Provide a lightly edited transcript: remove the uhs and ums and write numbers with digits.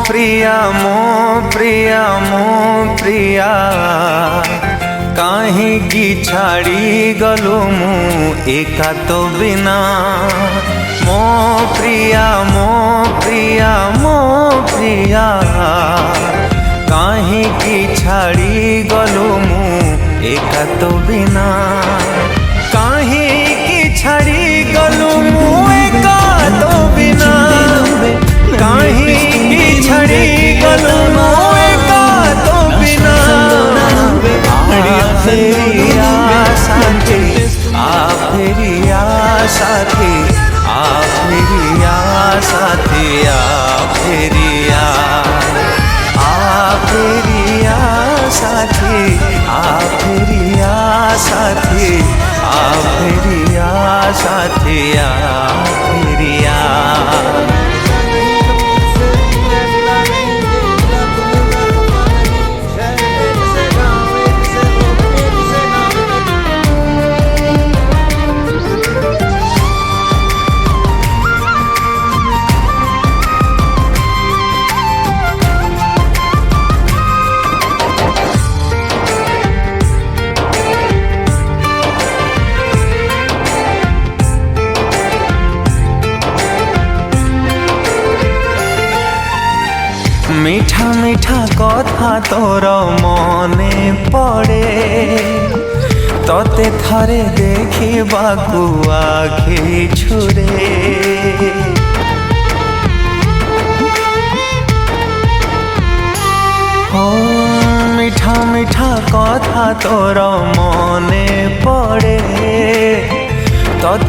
प्रिया मो प्रिया मो प्रिया काहे की छाड़ी गलु मु एका तो बिना मो प्रिया मो प्रिया मो प्रिया काहे की छाड़ी गलु मु एका तो बिना काहे की छाड़ी गलु मु एका तो बिना काहे की छाड़ी गलु मु एका तो बिना फेरिया साथी आ फेरिया साथी आ फेरिया साथी आ फेरिया साथी आ फेरिया साथी आ फेरिया साथी आ फेरिया मीठा मीठा कथा तोर मने पड़े तते थरे देखिबाकु आखि छुरे हो मीठा मीठा कथा तोर मने पड़े तते